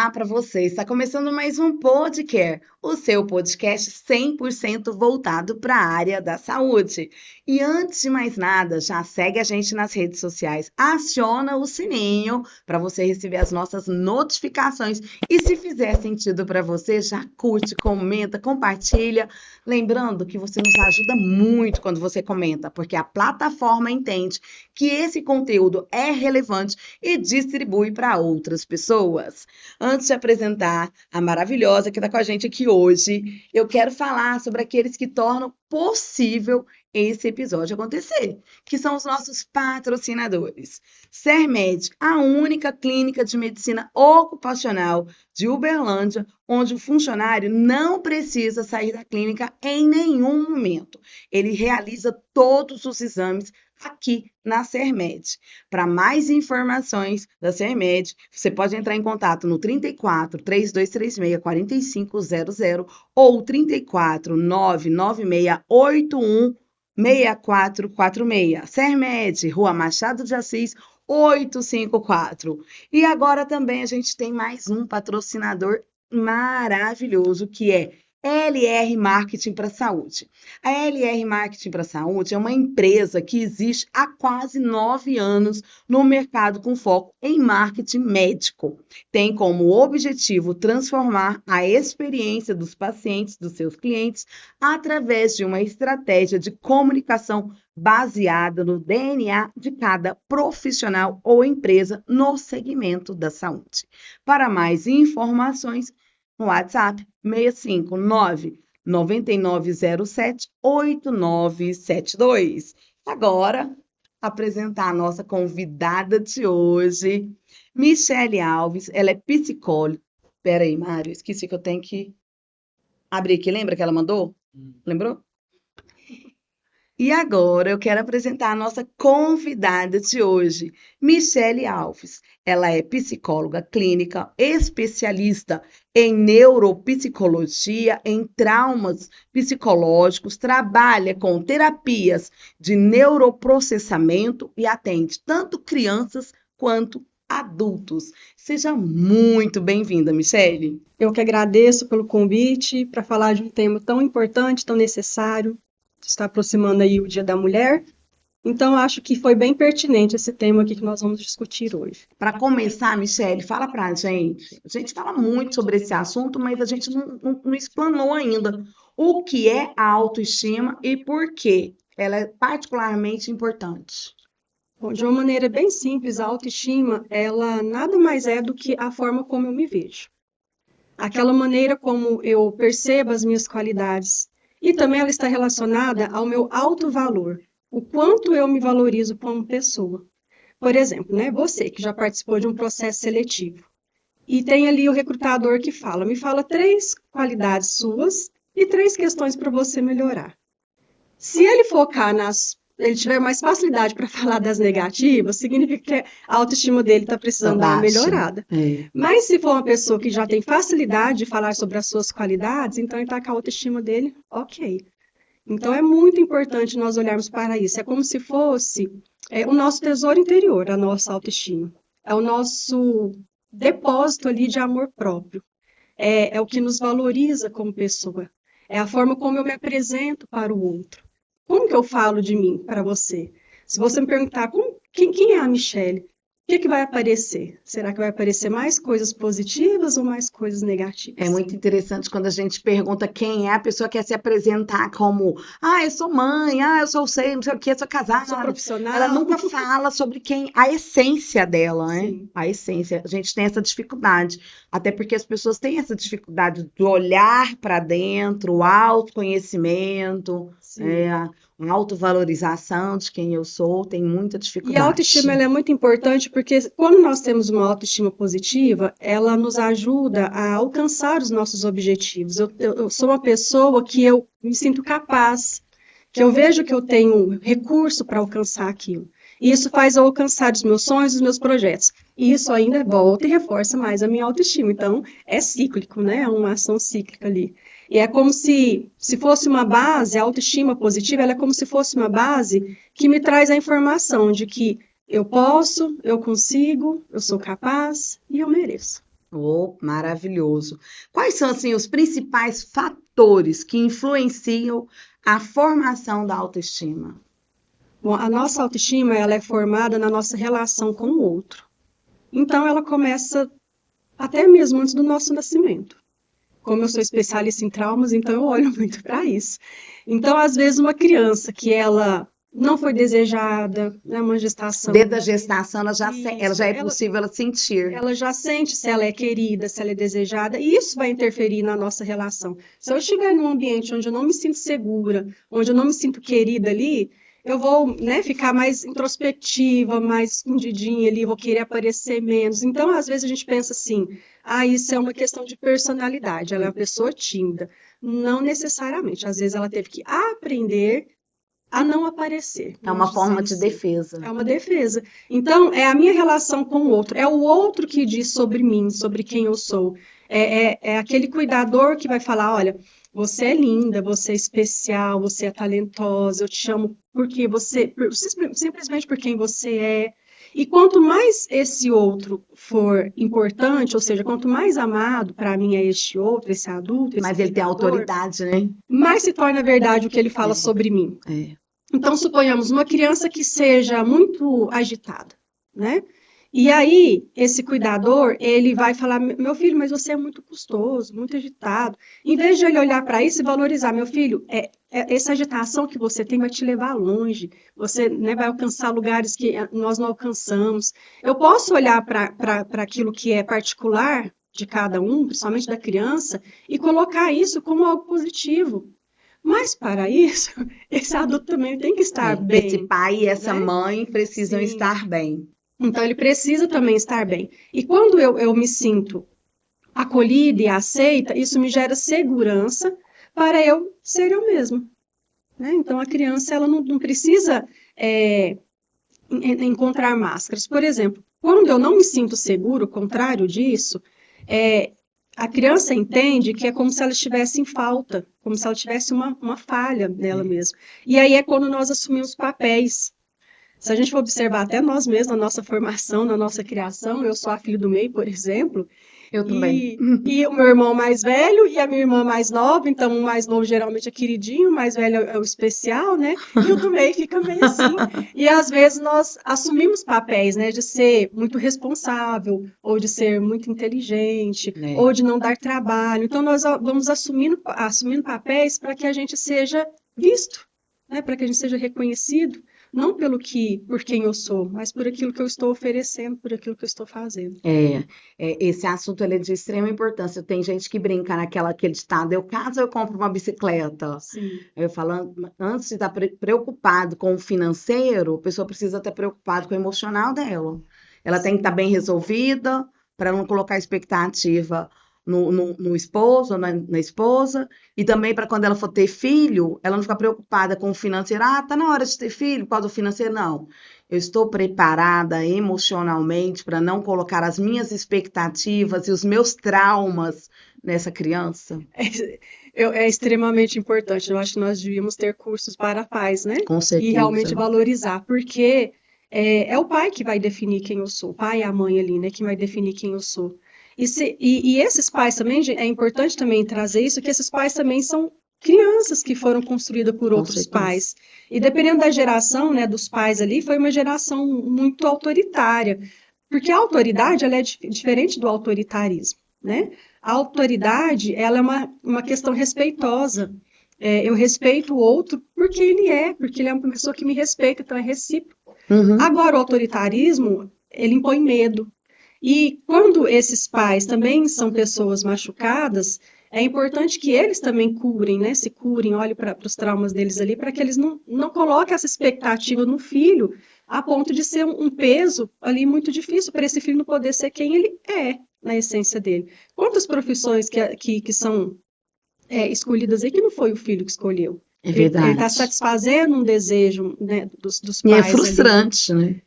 Olá para você. Está começando mais um Podcast, o seu podcast 100% voltado para a área da saúde. E antes de mais nada, já segue a gente nas redes sociais, aciona o sininho para você receber as nossas notificações. E se fizer sentido para você, já curte, comenta, compartilha. Lembrando que você nos ajuda muito quando você comenta, porque a plataforma entende que esse conteúdo é relevante e distribui para outras pessoas. Antes de apresentar a maravilhosa que está com a gente aqui hoje, eu quero falar sobre aqueles que tornam possível esse episódio acontecer, que são os nossos patrocinadores. Sermed, a única clínica de medicina ocupacional de Uberlândia, onde o funcionário não precisa sair da clínica em nenhum momento. Ele realiza todos os exames aqui na Sermed. Para mais informações da Sermed, você pode entrar em contato no 34 3236 4500 ou 34 99681 6446. Sermed, Rua Machado de Assis, 854. E agora também a gente tem mais um patrocinador maravilhoso, que é LR Marketing para a Saúde. A LR Marketing para a Saúde é uma empresa que existe há quase 9 anos no mercado com foco em marketing médico. Tem como objetivo transformar a experiência dos pacientes, dos seus clientes, através de uma estratégia de comunicação baseada no DNA de cada profissional ou empresa no segmento da saúde. Para mais informações, no WhatsApp 659 9907 8972. Agora, apresentar a nossa convidada de hoje, Michele Alves. Ela é psicóloga. Espera aí, Mário, esqueci que eu tenho que abrir aqui. Lembra que ela mandou? Lembrou? E agora eu quero apresentar a nossa convidada de hoje, Michele Alves. Ela é psicóloga clínica, especialista em neuropsicologia, em traumas psicológicos, trabalha com terapias de neuroprocessamento e atende tanto crianças quanto adultos. Seja muito bem-vinda, Michele. Eu que agradeço pelo convite para falar de um tema tão importante, tão necessário. Está aproximando aí o Dia da Mulher, então acho que foi bem pertinente esse tema aqui que nós vamos discutir hoje. Para começar, Michele, fala para a gente. A gente fala muito sobre esse assunto, mas a gente não explanou ainda o que é a autoestima e por que ela é particularmente importante. Bom, de uma maneira bem simples, a autoestima, ela nada mais é do que a forma como eu me vejo. Aquela maneira como eu percebo as minhas qualidades. E também ela está relacionada ao meu autovalor, o quanto eu me valorizo como pessoa. Por exemplo, né, você que já participou de um processo seletivo e tem ali o recrutador que fala, me fala 3 qualidades suas e 3 questões para você melhorar. Se ele focar ele tiver mais facilidade para falar das negativas, significa que a autoestima dele está precisando dar uma melhorada. Mas se for uma pessoa que já tem facilidade de falar sobre as suas qualidades, então ele está com a autoestima dele ok. Então é muito importante nós olharmos para isso. É como se fosse o nosso tesouro interior, a nossa autoestima. É o nosso depósito ali de amor próprio. É o que nos valoriza como pessoa. É a forma como eu me apresento para o outro. Como que eu falo de mim para você? Se você me perguntar quem é a Michele, o que vai aparecer? Será que vai aparecer mais coisas positivas ou mais coisas negativas? É muito interessante quando a gente pergunta quem é, a pessoa quer se apresentar como, eu sou mãe, eu sou sei, não sei o que, sou casada. Sou profissional. Ela nunca fala sobre a essência dela, né? Sim. A essência. A gente tem essa dificuldade, até porque as pessoas têm essa dificuldade do olhar para dentro, o autoconhecimento, a autovalorização de quem eu sou, tem muita dificuldade. E a autoestima ela é muito importante porque quando nós temos uma autoestima positiva, ela nos ajuda a alcançar os nossos objetivos. Eu sou uma pessoa que eu me sinto capaz, que eu vejo que eu tenho recurso para alcançar aquilo. E isso faz eu alcançar os meus sonhos, os meus projetos. E isso ainda volta e reforça mais a minha autoestima. Então, é cíclico, né? É uma ação cíclica ali. E é como se fosse uma base, a autoestima positiva, ela é como se fosse uma base que me traz a informação de que eu posso, eu consigo, eu sou capaz e eu mereço. Oh, maravilhoso. Quais são, assim, os principais fatores que influenciam a formação da autoestima? Bom, a nossa autoestima, ela é formada na nossa relação com o outro. Então, ela começa até mesmo antes do nosso nascimento. Como eu sou especialista em traumas, então eu olho muito para isso. Então, às vezes, uma criança que ela não foi desejada, né, uma gestação, Desde a gestação, ela isso, já é possível ela sentir. ela já sente se ela é querida, se ela é desejada, e isso vai interferir na nossa relação. Se eu estiver num ambiente onde eu não me sinto segura, onde eu não me sinto querida ali, eu vou, né, ficar mais introspectiva, mais escondidinha ali, vou querer aparecer menos. Então, às vezes a gente pensa assim, isso é uma questão de personalidade, ela é uma pessoa tímida. Não necessariamente, às vezes ela teve que aprender a não aparecer, É vamos uma forma dizer de assim. defesa. É uma defesa. Então, é a minha relação com o outro. É o outro que diz sobre mim, sobre quem eu sou. É aquele cuidador que vai falar: olha, você é linda, você é especial, você é talentosa, eu te chamo porque simplesmente por quem você é. E quanto mais esse outro for importante, ou seja, quanto mais amado para mim é este outro, esse adulto, esse Mas ele tem cuidador, autoridade, né? mais se torna verdade o que ele fala sobre mim. É. Então, suponhamos uma criança que seja muito agitada, né? E aí, esse cuidador, ele vai falar: meu filho, mas você é muito custoso, muito agitado. Em vez de ele olhar para isso e valorizar: meu filho, essa agitação que você tem vai te levar longe, você, né, vai alcançar lugares que nós não alcançamos. Eu posso olhar para aquilo que é particular de cada um, principalmente da criança, e colocar isso como algo positivo. Mas para isso, esse adulto também tem que estar Esse bem, pai e essa né? mãe precisam Sim. estar bem. Então ele precisa também estar bem. E quando eu me sinto acolhida e aceita, isso me gera segurança para eu ser eu mesma, né? Então a criança ela não precisa encontrar máscaras. Por exemplo, quando eu não me sinto seguro, o contrário disso, é, a criança entende que é como se ela estivesse em falta, como se ela tivesse uma falha nela mesma. E aí é quando nós assumimos papéis. Se a gente for observar até nós mesmos, na nossa formação, na nossa criação, eu sou a filha do meio, por exemplo, Eu também. e o meu irmão mais velho e a minha irmã mais nova, então o mais novo geralmente é queridinho, o mais velho é o especial, né? E o do meio fica meio assim. E às vezes nós assumimos papéis, né, de ser muito responsável, ou de ser muito inteligente, É. ou de não dar trabalho. Então nós vamos assumindo papéis para que a gente seja visto, né, para que a gente seja reconhecido, não por quem eu sou, mas por aquilo que eu estou oferecendo, por aquilo que eu estou fazendo. Esse assunto ele é de extrema importância. Tem gente que brinca aquele ditado: eu caso, eu compro uma bicicleta. Sim. Eu falando, antes de estar preocupado com o financeiro, a pessoa precisa estar preocupada com o emocional dela. Ela tem que estar bem resolvida para não colocar expectativa no esposo, na esposa, e também para quando ela for ter filho, ela não ficar preocupada com o financeiro. Ah, tá na hora de ter filho, por causa do financeiro, não. Eu estou preparada emocionalmente para não colocar as minhas expectativas e os meus traumas nessa criança? É extremamente importante. Eu acho que nós devíamos ter cursos para pais, né? Com E realmente certeza. valorizar, porque é o pai que vai definir quem eu sou, o pai e a mãe ali, né? Que vai definir quem eu sou. E esses pais também, é importante também trazer isso, que esses pais também são crianças que foram construídas por Com outros certeza. pais. E dependendo da geração, né, dos pais ali, foi uma geração muito autoritária. Porque a autoridade, ela é diferente do autoritarismo, né? A autoridade, ela é uma questão respeitosa. Eu respeito o outro porque ele é uma pessoa que me respeita, então é recíproco. Uhum. Agora, o autoritarismo, ele impõe medo. E quando esses pais também são pessoas machucadas, é importante que eles também curem, né? Se curem, olhem para os traumas deles ali, para que eles não coloquem essa expectativa no filho, a ponto de ser um peso ali muito difícil para esse filho não poder ser quem ele é na essência dele. Quantas profissões que são escolhidas aí que não foi o filho que escolheu? É Ele está verdade. satisfazendo um desejo, né, dos E é pais ali. frustrante, né?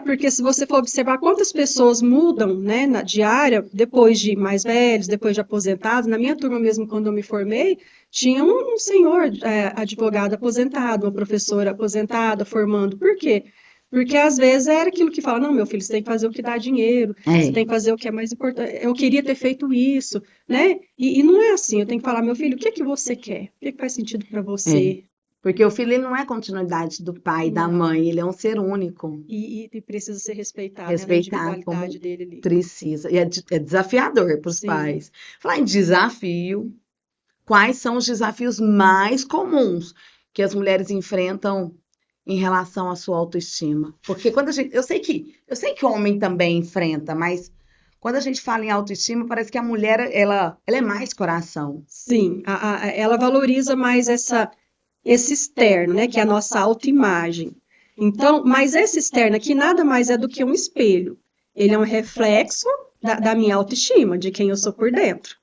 Porque se você for observar quantas pessoas mudam, né, na diária, depois de mais velhos, depois de aposentados, na minha turma mesmo, quando eu me formei, tinha um senhor advogado aposentado, uma professora aposentada formando. Por quê? Porque às vezes era aquilo que fala, não, meu filho, você tem que fazer o que dá dinheiro, você tem que fazer o que é mais importante. Eu queria ter feito isso, né? E não é assim, eu tenho que falar, meu filho, o que é que você quer? O que é que faz sentido para É. você? Porque o filho ele não é continuidade do pai e da Não. mãe, ele é um ser único, E precisa ser respeitado, né? Na respeitado individualidade como dele ali. precisa. E é desafiador para os Sim. pais. Falar em desafio, quais são os desafios mais comuns que as mulheres enfrentam em relação à sua autoestima? Porque quando a gente, eu sei que o homem também enfrenta, mas quando a gente fala em autoestima, parece que a mulher ela é mais coração. Sim, ela valoriza mais esse externo, né, que é a nossa autoimagem. Então, mas esse externo aqui nada mais é do que um espelho. Ele é um reflexo da minha autoestima, de quem eu sou por dentro.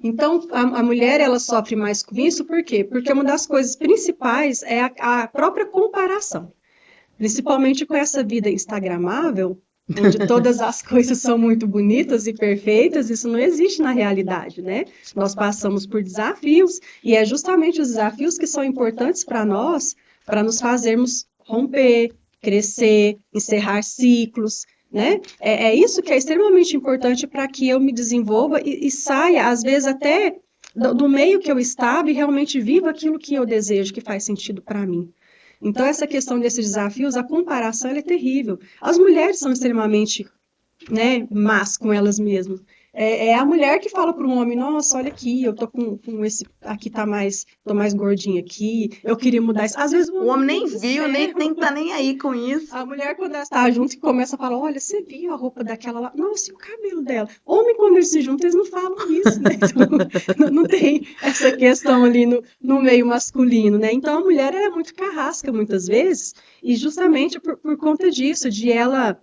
Então, a mulher ela sofre mais com isso, por quê? Porque uma das coisas principais é a própria comparação. Principalmente com essa vida instagramável, onde todas as coisas são muito bonitas e perfeitas, isso não existe na realidade, né? Nós passamos por desafios e é justamente os desafios que são importantes para nos fazermos romper, crescer, encerrar ciclos, né? É isso que é extremamente importante para que eu me desenvolva e saia, às vezes, até do meio que eu estava e realmente viva aquilo que eu desejo, que faz sentido para mim. Então, essa questão desses desafios, a comparação é terrível. As mulheres são extremamente, né, más com elas mesmas. É a mulher que fala para um homem, nossa, olha aqui, eu tô com esse, aqui tô mais gordinha aqui, eu queria mudar isso. Às vezes o O homem homem nem nem viu, nem, observa. nem tá nem aí com isso. A mulher, quando ela está junto, e começa a falar, olha, você viu a roupa daquela lá? Nossa, e o cabelo dela? Homem, quando eles se juntam, eles não falam isso, né? Então, não tem essa questão ali no meio masculino, né? Então, a mulher ela é muito carrasca, muitas vezes, e justamente por conta disso, de ela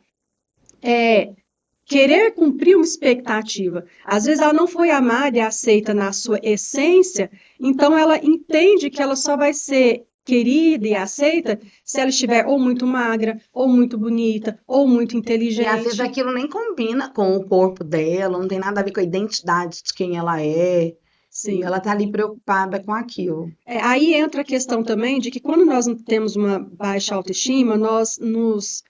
querer cumprir uma expectativa. Às vezes ela não foi amada e aceita na sua essência, então ela entende que ela só vai ser querida e aceita se ela estiver ou muito magra, ou muito bonita, ou muito E às vezes inteligente. aquilo nem combina com o corpo dela, não tem nada a ver com a identidade de quem ela é. E Sim. ela tá ali preocupada com aquilo. Aí entra a questão também de que quando nós temos uma baixa autoestima, nós nos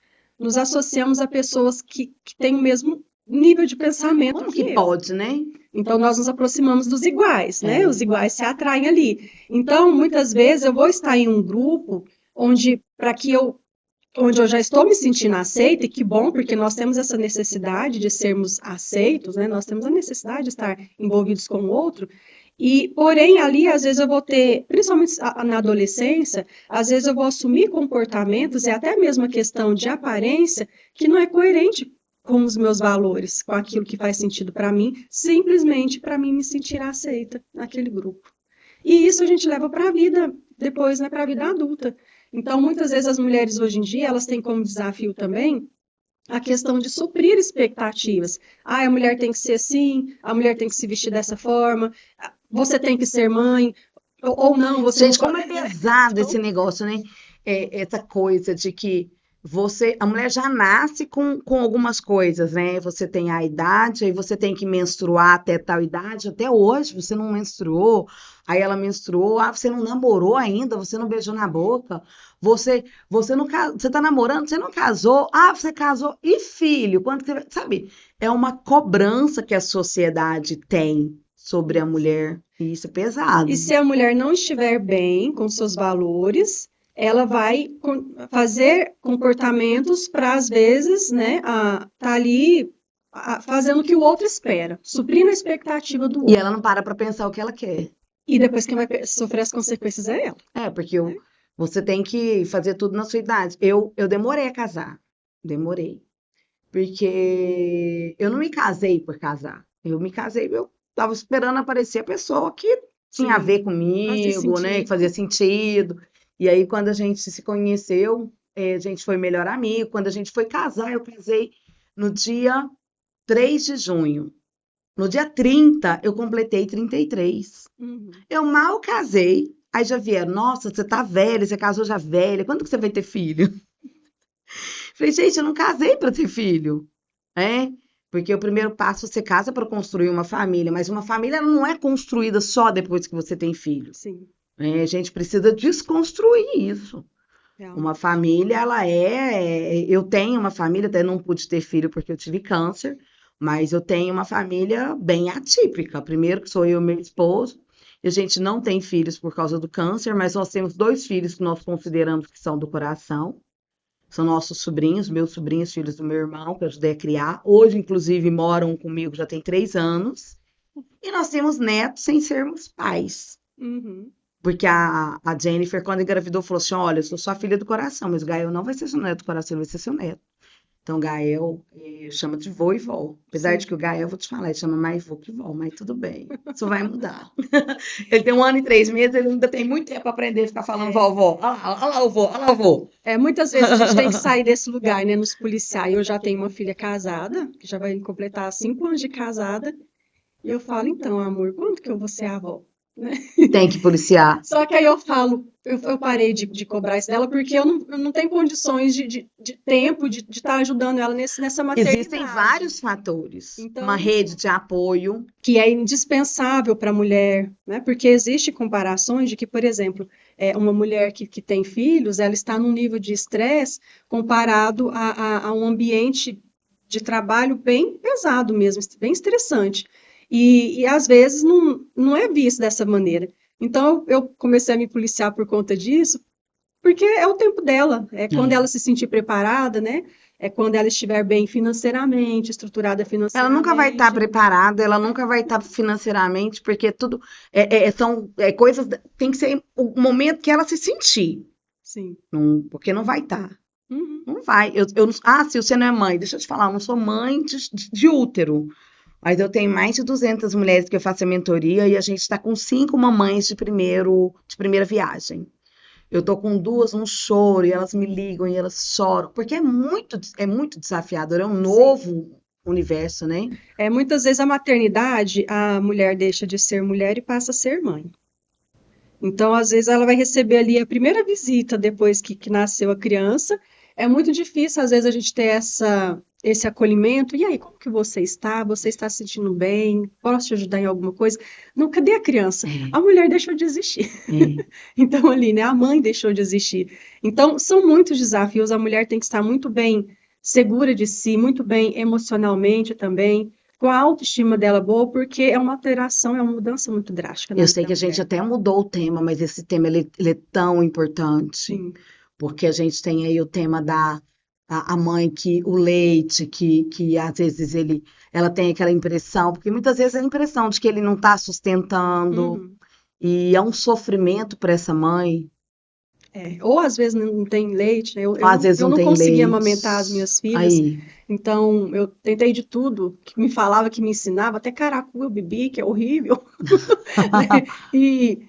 associamos a pessoas que têm o mesmo nível de pensamento Como que que eu. pode, né? Então, nós nos aproximamos dos iguais, né? Os É. iguais se atraem ali. Então, muitas vezes eu vou estar em um grupo onde, onde eu já estou me sentindo aceita, e que bom, porque nós temos essa necessidade de sermos aceitos, né? Nós temos a necessidade de estar envolvidos com o outro. E, porém, ali, às vezes eu vou ter, principalmente na adolescência, às vezes eu vou assumir comportamentos e até mesmo a questão de aparência que não é coerente com os meus valores, com aquilo que faz sentido para mim, simplesmente para mim me sentir aceita naquele grupo. E isso a gente leva para a vida depois, né, para a vida adulta. Então, muitas vezes as mulheres hoje em dia, elas têm como desafio também a questão de suprir expectativas. Ah, a mulher tem que ser assim, a mulher tem que se vestir dessa forma, você tem que ser mãe, ou não, você não Gente, como pode. é pesado esse negócio, né? Essa coisa de que a mulher já nasce com algumas coisas, né? Você tem a idade, aí você tem que menstruar até tal idade, até hoje você não menstruou, aí ela menstruou, você não namorou ainda, você não beijou na boca, você não, você tá namorando, você não casou, você casou, e filho, quando que você, sabe? É uma cobrança que a sociedade tem sobre a mulher, e isso é E pesado. se a mulher não estiver bem com seus valores, ela vai fazer comportamentos para, às vezes, né, tá ali fazendo o que o outro espera, suprindo a expectativa do E outro. ela não para pensar o que ela quer. E depois quem vai sofrer as consequências é ela. Porque você tem que fazer tudo na sua idade. Eu demorei a casar. Demorei. Porque eu não me casei por casar. Eu me casei, eu tava esperando aparecer a pessoa que tinha a ver Sim, fazer comigo, né? Que sentido. fazia sentido. E aí, quando a gente se conheceu, a gente foi melhor amigo. Quando a gente foi casar, eu casei no dia 3 de junho. No dia 30, eu completei 33. Uhum. Eu mal casei. Aí já vieram, nossa, você tá velha, você casou já velha, quando que você vai ter filho? Falei, gente, eu não casei para ter filho, né? Porque o primeiro passo você casa para construir uma família, mas uma família ela não é construída só depois que você tem filho, Sim. né? A gente precisa desconstruir isso. Uma realmente. família, eu tenho uma família, até não pude ter filho porque eu tive câncer, mas eu tenho uma família bem atípica. Primeiro que sou eu e meu esposo, e a gente não tem filhos por causa do câncer, mas nós temos dois filhos que nós consideramos que são do coração. São nossos sobrinhos, meus sobrinhos, filhos do meu irmão, que eu ajudei a criar. Hoje, inclusive, moram comigo já tem 3 anos. E nós temos netos sem sermos pais. Uhum. Porque a Jennifer, quando engravidou, falou assim: Olha, eu sou sua filha do coração, mas o Gael não vai ser seu neto do coração, ele vai ser seu neto. Então, Gael chama de vô e vó. Apesar de Sim. que o Gael, vou te falar, ele chama mais vô que vó, mas tudo bem. Isso vai mudar. Ele tem 1 ano e 3 meses, ele ainda tem muito tempo para aprender a ficar falando É, vovó. Olha lá o vô, olha lá o vô. muitas vezes a gente tem que sair desse lugar, né, nos policiais. Eu já tenho uma filha casada, que já vai completar 5 anos de casada, e eu falo, então, amor, quando que eu vou ser avó? Né? Tem que policiar. Só que aí eu falo, eu parei de cobrar isso dela, porque eu não tenho condições de tempo de estar ajudando ela nessa Existem maternidade. vários fatores. Uma Então, rede de apoio. que é indispensável para a mulher, né? Porque existe comparações de que, por exemplo, uma mulher que tem filhos, ela está num nível de estresse comparado a um ambiente de trabalho bem pesado mesmo, bem estressante. E às vezes não é visto dessa maneira. Então eu comecei a me policiar por conta disso, porque é o tempo dela, é quando ela se sentir preparada, né? É quando ela estiver bem financeiramente, estruturada Ela nunca vai estar financeiramente. preparada, ela nunca vai estar financeiramente, porque tudo são coisas. Tem que ser o momento que ela se sentir. Sim. Porque não vai estar. Uhum. Não vai. Se você não é mãe, deixa eu te falar, eu não sou mãe de útero. Mas eu tenho mais de 200 mulheres que eu faço a mentoria e a gente está com 5 mamães de primeira viagem. Eu tô com duas, um choro, e elas me ligam e elas choram, porque é muito desafiador, é um Sim. novo universo, né? Muitas vezes a maternidade, a mulher deixa de ser mulher e passa a ser mãe. Então, às vezes, ela vai receber ali a primeira visita depois que nasceu a criança. É muito difícil, às vezes, a gente ter esse acolhimento. E aí, como que você está? Você está se sentindo bem? Posso te ajudar em alguma coisa? Não, cadê a criança? É, A mulher deixou de existir. é. Então, ali, né? A mãe deixou de existir. Então, são muitos desafios. A mulher tem que estar muito bem segura de si, muito bem emocionalmente também, com a autoestima dela boa, porque é uma alteração, é uma mudança muito drástica na Eu vida sei da que a gente mulher. até mudou o tema, mas esse tema ele é tão importante, Sim, porque a gente tem aí o tema da a mãe que o leite, que às vezes ela tem aquela impressão, porque muitas vezes é a impressão de que ele não está sustentando, uhum, e é um sofrimento para essa mãe. Ou às vezes não tem leite, né? Eu, eu Às não, vezes eu não não tem conseguia leite. amamentar as minhas filhas, Aí. então eu tentei de tudo, que me falava, que me ensinava, até caracu eu bebi, que é horrível, né? E,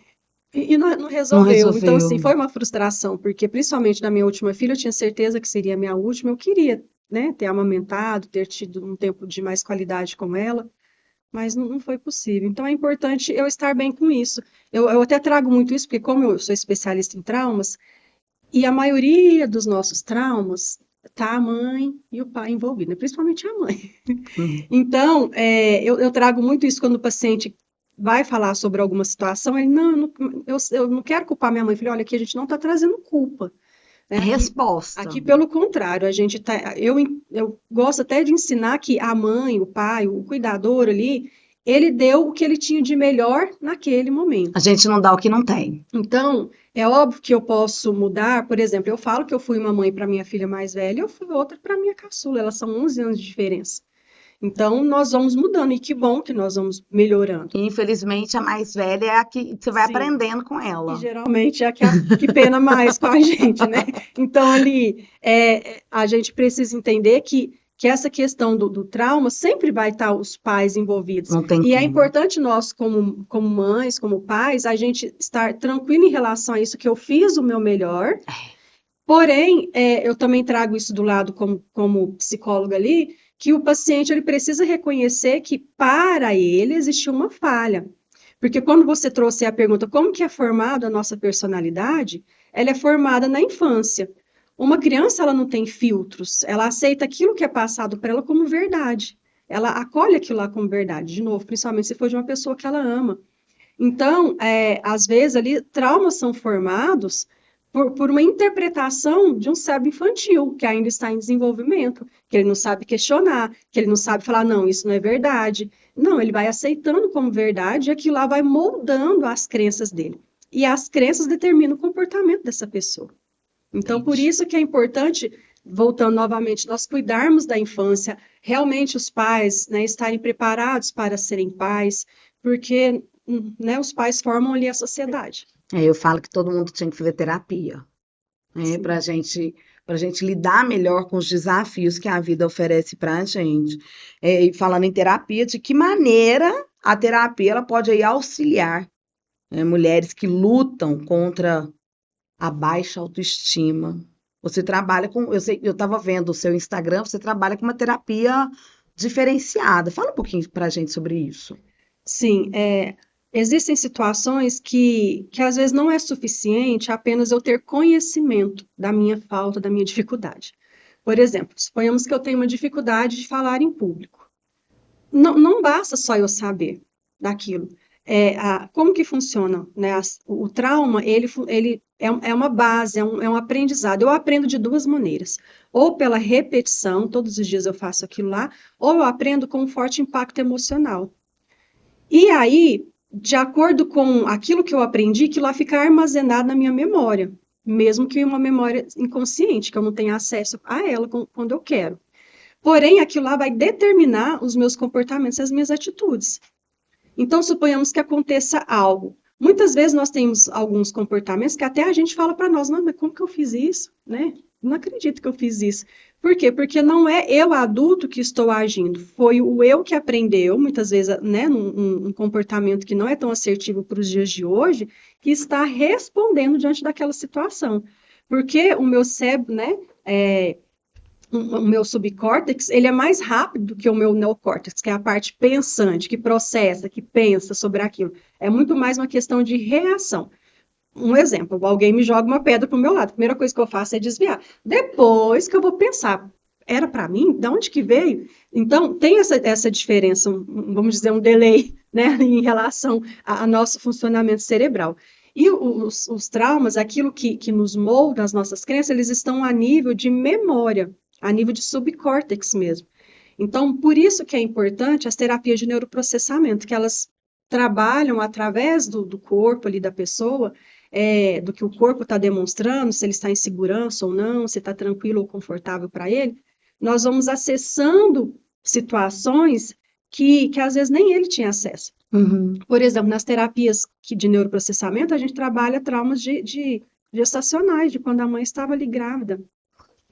e não Não resolveu. Então, assim, resolveu. foi uma frustração, porque principalmente na minha última filha, eu tinha certeza que seria a minha última, eu queria, né, ter amamentado, ter tido um tempo de mais qualidade com ela, mas não foi possível. Então, é importante eu estar bem com isso. Eu até trago muito isso, porque como eu sou especialista em traumas, e a maioria dos nossos traumas tá a mãe e o pai envolvidos, né? Principalmente a mãe. Hum. Então, eu trago muito isso quando o paciente vai falar sobre alguma situação, ele, não, eu não quero culpar minha mãe. Eu falei, olha, aqui a gente não está trazendo culpa, né? Resposta. Aqui, pelo contrário, a gente tá, eu gosto até de ensinar que a mãe, o pai, o cuidador ali, ele deu o que ele tinha de melhor naquele A momento. gente não dá o que não tem. Então, é óbvio que eu posso mudar, por exemplo, eu falo que eu fui uma mãe para minha filha mais velha, eu fui outra para minha caçula, elas são 11 anos de diferença. Então, nós vamos mudando, e que bom que nós vamos melhorando. E, infelizmente, a mais velha é a que você vai Sim, aprendendo com e ela. geralmente é a que pena mais com a gente, né? Então, ali, a gente precisa entender que essa questão do trauma sempre vai estar os pais envolvidos. Não tem E é como. importante nós, como mães, como pais, a gente estar tranquilo em relação a isso, que eu fiz o meu melhor. Porém, eu também trago isso do lado como psicóloga ali, que o paciente ele precisa reconhecer que para ele existiu uma falha. Porque quando você trouxe a pergunta como que é formada a nossa personalidade, ela é formada na infância. Uma criança ela não tem filtros, ela aceita aquilo que é passado para ela como verdade. Ela acolhe aquilo lá como verdade, de novo, principalmente se for de uma pessoa que ela ama. Então, às vezes ali, traumas são formados por uma interpretação de um cérebro infantil, que ainda está em desenvolvimento, que ele não sabe questionar, que ele não sabe falar, não, isso não é verdade. Não, ele vai aceitando como verdade e aquilo lá vai moldando as crenças dele. E as crenças determinam o comportamento dessa pessoa. Então, por isso que é importante, voltando novamente, nós cuidarmos da infância, realmente os pais, né, estarem preparados para serem pais, porque, né, os pais formam ali a sociedade. Eu falo que todo mundo tinha que fazer terapia, né, para gente lidar melhor com os desafios que a vida oferece para a gente. E falando em terapia, de que maneira a terapia ela pode aí auxiliar, né, mulheres que lutam contra a baixa autoestima. Você trabalha com, eu sei, eu estava vendo o seu Instagram, você trabalha com uma terapia diferenciada. Fala um pouquinho para a gente sobre isso. Sim, existem situações que às vezes não é suficiente apenas eu ter conhecimento da minha falta, da minha dificuldade. Por exemplo, suponhamos que eu tenho uma dificuldade de falar em público. Não basta só eu saber daquilo. Como que funciona, né? O trauma, ele é uma base, é um aprendizado. Eu aprendo de duas maneiras. Ou pela repetição, todos os dias eu faço aquilo lá, ou eu aprendo com um forte impacto emocional. E aí, de acordo com aquilo que eu aprendi, aquilo lá fica armazenado na minha memória, mesmo que uma memória inconsciente, que eu não tenha acesso a ela quando eu quero. Porém, aquilo lá vai determinar os meus comportamentos e as minhas atitudes. Então, suponhamos que aconteça algo. Muitas vezes nós temos alguns comportamentos que até a gente fala para nós, não, mas como que eu fiz isso, né? Não acredito que eu fiz isso. Por quê? Porque não é eu, adulto, que estou agindo. Foi o eu que aprendeu, muitas vezes, né, um comportamento que não é tão assertivo para os dias de hoje, que está respondendo diante daquela situação. Porque o meu cérebro, né, o meu subcórtex, ele é mais rápido do que o meu neocórtex, que é a parte pensante, que processa, que pensa sobre aquilo. É muito mais uma questão de reação. Um exemplo, alguém me joga uma pedra para o meu lado, a primeira coisa que eu faço é desviar. Depois que eu vou pensar, era para mim? De onde que veio? Então, tem essa diferença, vamos dizer, um delay, né, em relação ao nosso funcionamento cerebral. E os traumas, aquilo que nos molda, as nossas crenças, eles estão a nível de memória, a nível de subcórtex mesmo. Então, por isso que é importante as terapias de neuroprocessamento, que elas trabalham através do corpo ali da pessoa, do que o corpo está demonstrando, se ele está em segurança ou não, se está tranquilo ou confortável para ele, nós vamos acessando situações que às vezes nem ele tinha acesso. Uhum. Por exemplo, nas terapias de neuroprocessamento, a gente trabalha traumas de gestacionais, de quando a mãe estava ali grávida.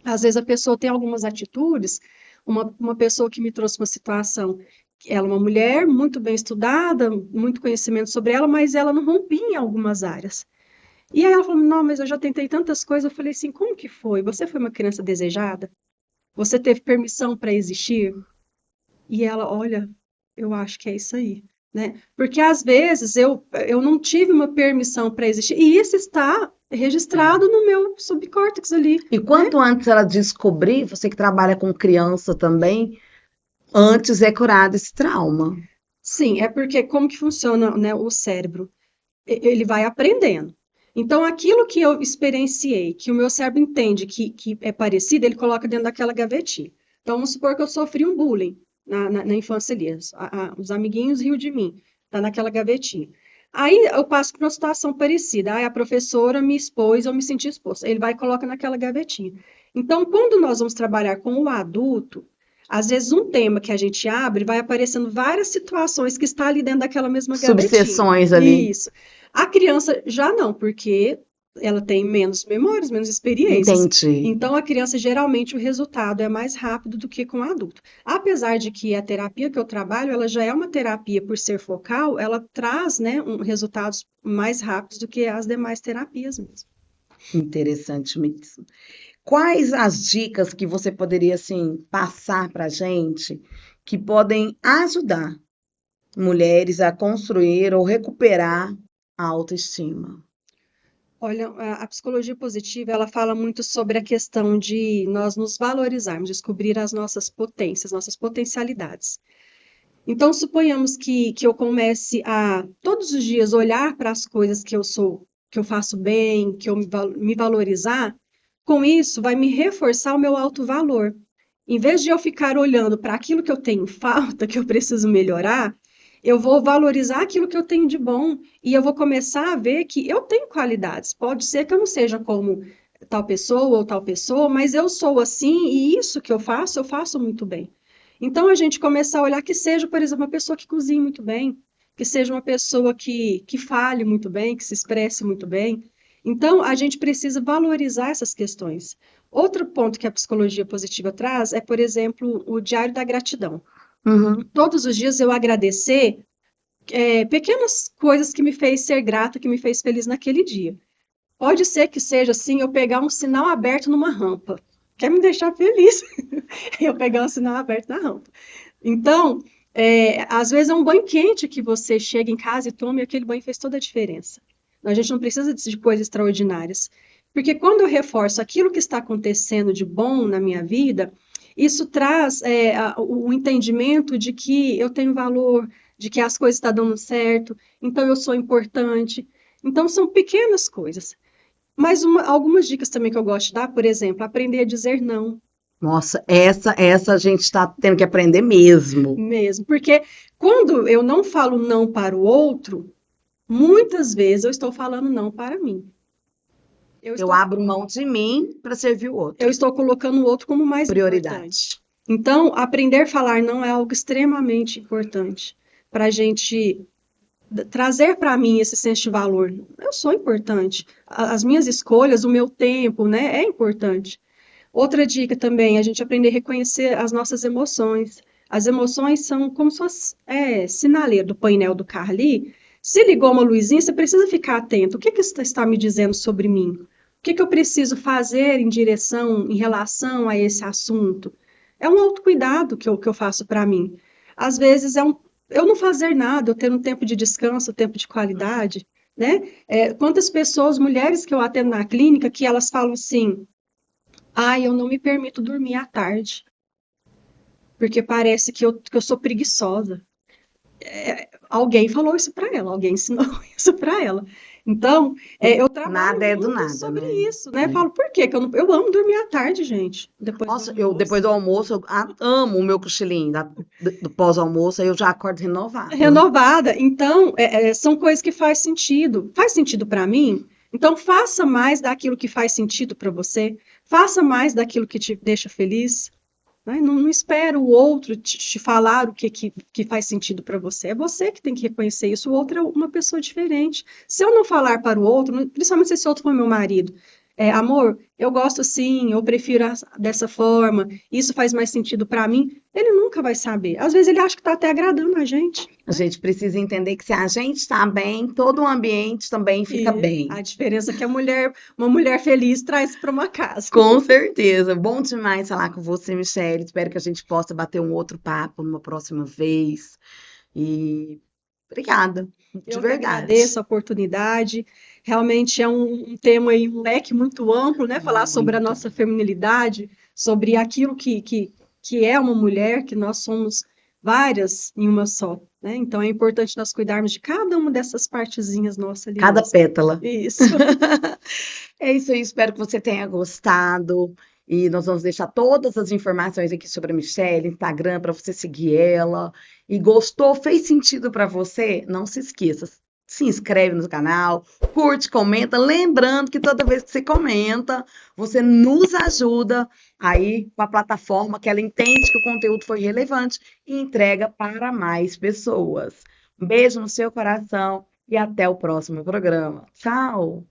Às vezes a pessoa tem algumas atitudes, uma pessoa que me trouxe uma situação, ela é uma mulher muito bem estudada, muito conhecimento sobre ela, mas ela não rompia em algumas áreas. E aí ela falou, não, mas eu já tentei tantas coisas. Eu falei assim, como que foi? Você foi uma criança desejada? Você teve permissão para existir? E ela, olha, eu acho que é isso aí, né? Porque às vezes eu não tive uma permissão para existir, e isso está registrado no meu subcórtex ali, E né? quanto antes ela descobrir, você que trabalha com criança também, antes é curado esse trauma. Sim, é porque como que funciona, né, o cérebro? Ele vai aprendendo. Então, aquilo que eu experienciei, que o meu cérebro entende que é parecido, ele coloca dentro daquela gavetinha. Então, vamos supor que eu sofri um bullying na infância ali. Os amiguinhos riam de mim, tá naquela gavetinha. Aí eu passo por uma situação parecida. Aí a professora me expôs, eu me senti exposta. Ele vai e coloca naquela gavetinha. Então, quando nós vamos trabalhar com o adulto, às vezes um tema que a gente abre vai aparecendo várias situações que está ali dentro daquela mesma gavetinha. Subseções ali. Isso. A criança já não, porque ela tem menos memórias, menos experiências. Entendi. Então, a criança, geralmente, o resultado é mais rápido do que com o adulto. Apesar de que a terapia que eu trabalho, ela já é uma terapia por ser focal, ela traz, né, resultados mais rápidos do que as demais terapias mesmo. Interessante mesmo. Quais as dicas que você poderia, assim, passar para a gente que podem ajudar mulheres a construir ou recuperar a autoestima? Olha, a psicologia positiva, ela fala muito sobre a questão de nós nos valorizarmos, descobrir as nossas potências, nossas potencialidades. Então, suponhamos que eu comece a, todos os dias, olhar para as coisas que eu faço bem, que eu me valorizar, com isso vai me reforçar o meu alto valor. Em vez de eu ficar olhando para aquilo que eu tenho falta, que eu preciso melhorar, eu vou valorizar aquilo que eu tenho de bom e eu vou começar a ver que eu tenho qualidades. Pode ser que eu não seja como tal pessoa ou tal pessoa, mas eu sou assim e isso que eu faço muito bem. Então a gente começar a olhar que seja, por exemplo, uma pessoa que cozinhe muito bem, que seja uma pessoa que fale muito bem, que se expresse muito bem. Então a gente precisa valorizar essas questões. Outro ponto que a psicologia positiva traz é, por exemplo, o diário da gratidão. Uhum. Todos os dias eu agradecer pequenas coisas que me fez ser grata, que me fez feliz naquele dia. Pode ser que seja assim, eu pegar um sinal aberto numa rampa. Quer me deixar feliz? Eu pegar um sinal aberto na rampa. Então, às vezes é um banho quente que você chega em casa e toma e aquele banho fez toda a diferença. A gente não precisa de coisas extraordinárias. Porque quando eu reforço aquilo que está acontecendo de bom na minha vida, isso traz o entendimento de que eu tenho valor, de que as coisas estão dando certo, então eu sou importante. Então, são pequenas coisas. Mas algumas dicas também que eu gosto de dar, por exemplo, aprender a dizer não Nossa, essa a gente está tendo que aprender mesmo. mesmo. Porque quando eu não falo não para o outro, muitas vezes eu estou falando não para mim. Eu Eu estou, abro mão de mim para servir o eu outro. estou colocando o outro como mais importante. Prioridade. Então, aprender a falar não é algo extremamente importante para a gente trazer para mim esse senso de valor. Eu sou importante. As minhas escolhas, o meu tempo, né, é importante. Outra dica também, a gente aprender a reconhecer as nossas emoções. As emoções são como se fosse sinaleiro do painel do carro ali. Se ligou uma luzinha, você precisa ficar atento. O que isso está me dizendo sobre mim? O que eu preciso fazer em relação a esse assunto? É um autocuidado que eu faço para mim. Às vezes eu não fazer nada, eu ter um tempo de descanso, tempo de qualidade, né? Quantas pessoas, mulheres que eu atendo na clínica, que elas falam assim: eu não me permito dormir à tarde, porque parece que eu sou preguiçosa. Alguém falou isso para ela, alguém ensinou isso para ela. Então, eu trabalho Nada é do muito nada, sobre né? isso, né? É. Falo, por quê? Que eu amo dormir à tarde, gente. Depois do Nossa, eu almoço. depois do almoço, eu amo o meu cochilinho do pós-almoço, aí eu já acordo renovada. Renovada. Então, são coisas que faz sentido. Faz sentido para mim? Então, faça mais daquilo que faz sentido para você. Faça mais daquilo que te deixa feliz. Né? Não, não espera o outro te falar o que faz sentido para você. É você que tem que reconhecer isso. O outro é uma pessoa diferente. Se eu não falar para o outro, principalmente se esse outro for meu marido, amor, eu gosto assim, eu prefiro dessa forma, isso faz mais sentido para mim, ele nunca vai saber. Às vezes ele acha que está até agradando a gente. A gente precisa entender que se a gente está bem, todo o ambiente também fica E bem. a diferença é que uma mulher feliz traz para uma casa. Com certeza. Bom demais falar com você, Michele. Espero que a gente possa bater um outro papo numa próxima vez. E obrigada, de Eu que verdade. agradeço a oportunidade. Realmente é um tema aí, um leque muito amplo, né? Falar sobre a Muito. nossa feminilidade, sobre aquilo que é uma mulher, que nós somos várias em uma só, né? Então é importante nós cuidarmos de cada uma dessas partezinhas nossas ali Cada mesmo. pétala. Isso. É isso aí, espero que você tenha gostado. E nós vamos deixar todas as informações aqui sobre a Michelle, Instagram, para você seguir ela. E gostou, fez sentido para você? Não se esqueça, se inscreve no canal, curte, comenta. Lembrando que toda vez que você comenta, você nos ajuda aí com a plataforma, que ela entende que o conteúdo foi relevante e entrega para mais pessoas. Um beijo no seu coração e até o próximo programa. Tchau!